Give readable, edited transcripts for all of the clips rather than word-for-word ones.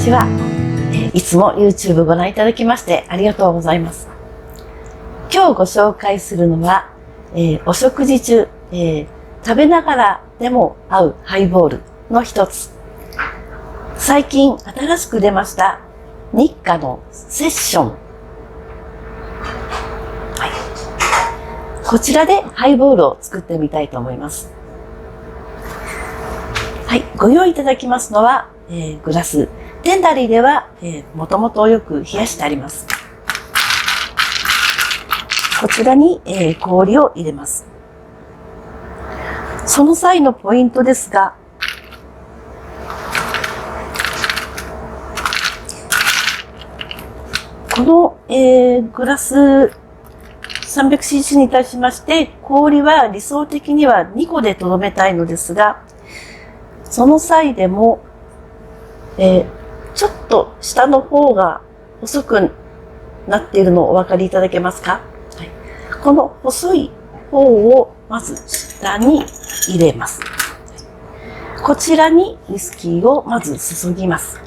ちは。いつも YouTube ご覧いただきましてありがとうございます。今日ご紹介するのは、お食事中、食べながらでも合うハイボールの一つ。最近新しく出ました日課のセッション。こちらでハイボールを作ってみたいと思います。はい、ご用意いただきますのは、グラス。テンダリーでは、もともとよく冷やしてあります。こちらに、氷を入れます。その際のポイントですが、この、グラス 300cc に対しまして氷は理想的には2個でとどめたいのですが、その際でも、ちょっと下の方が細くなっているのをお分かりいただけますか？はい、この細い方をまず下に入れます。こちらにウイスキーをまず注ぎます。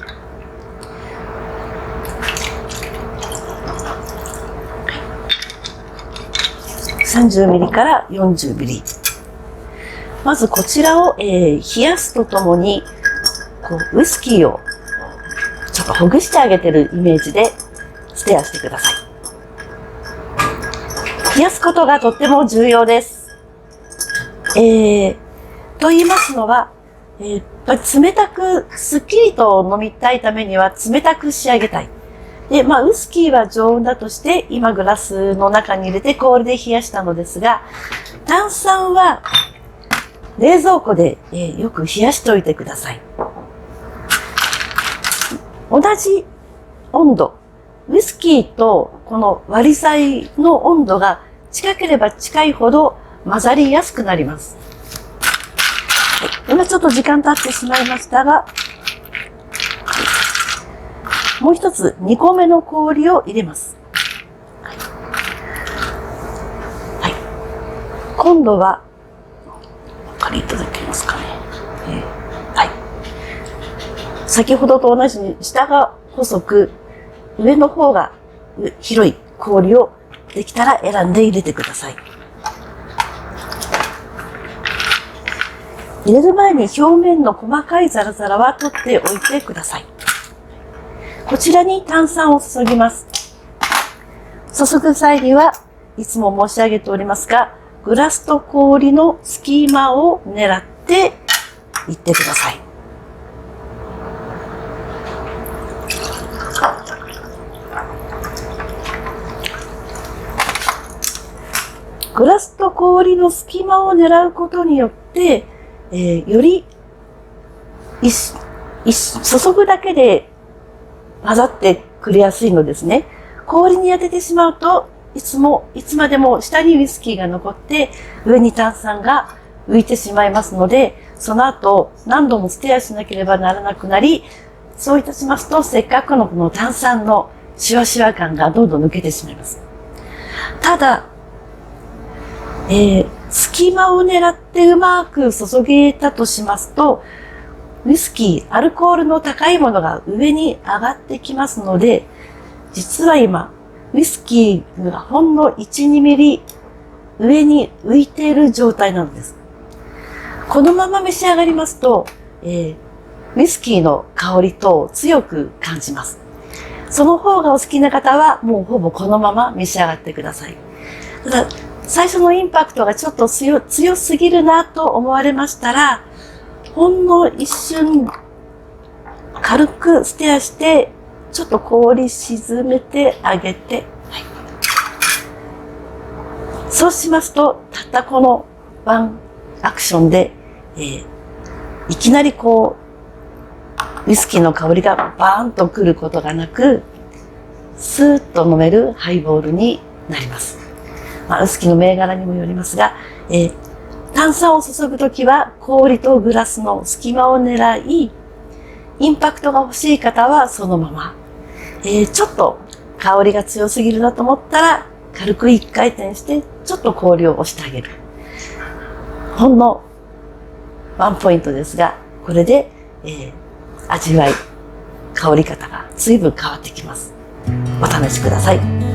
30ミリから40ミリ。まずこちらを、冷やすとともにウイスキーをちょっとほぐしてあげてるイメージでステアしてください。冷やすことがとっても重要です。と言いますのは、冷たくすっきりと飲みたいためには冷たく仕上げたい。で、ウイスキーは常温だとして今グラスの中に入れて氷で冷やしたのですが、炭酸は冷蔵庫で、よく冷やしておいてください。同じ温度、ウイスキーとこの割り剤の温度が近ければ近いほど混ざりやすくなります。はい、今ちょっと時間経ってしまいましたが、もう一つ2個目の氷を入れます。はい、今度はお分かりいただけますかね。はい。先ほどと同じに下が細く上の方が広い氷をできたら選んで入れてください。入れる前に表面の細かいザラザラは取っておいてください。こちらに炭酸を注ぎます。注ぐ際にはいつも申し上げておりますが、グラスと氷の隙間を狙っていってください。グラスと氷の隙間を狙うことによって、より注ぐだけで混ざってくれやすいのですね。氷に当ててしまうといつまでも下にウイスキーが残って上に炭酸が浮いてしまいますので、その後何度もステアしなければならなくなり、そういたしますとせっかくのこの炭酸のシュワシュワ感がどんどん抜けてしまいます。ただ、隙間を狙ってうまく注げたとしますと、ウイスキー、アルコールの高いものが上に上がってきますので、実は今、ウイスキーがほんの1、2ミリ上に浮いている状態なのです。このまま召し上がりますと、ウイスキーの香りと強く感じます。その方がお好きな方は、もうほぼこのまま召し上がってください。ただ、最初のインパクトがちょっと強すぎるなと思われましたら、ほんの一瞬軽くステアしてちょっと氷沈めてあげて、はい、そうしますとたったこのワンアクションで、いきなりウイスキーの香りがバーンとくることがなくスーッと飲めるハイボールになります。ウイスキーの銘柄にもよりますが、炭酸を注ぐときは氷とグラスの隙間を狙い、インパクトが欲しい方はそのまま、ちょっと香りが強すぎるなと思ったら軽く1回転してちょっと氷を押してあげる。ほんのワンポイントですが、これで、味わい香り方が随分変わってきます。お試しください。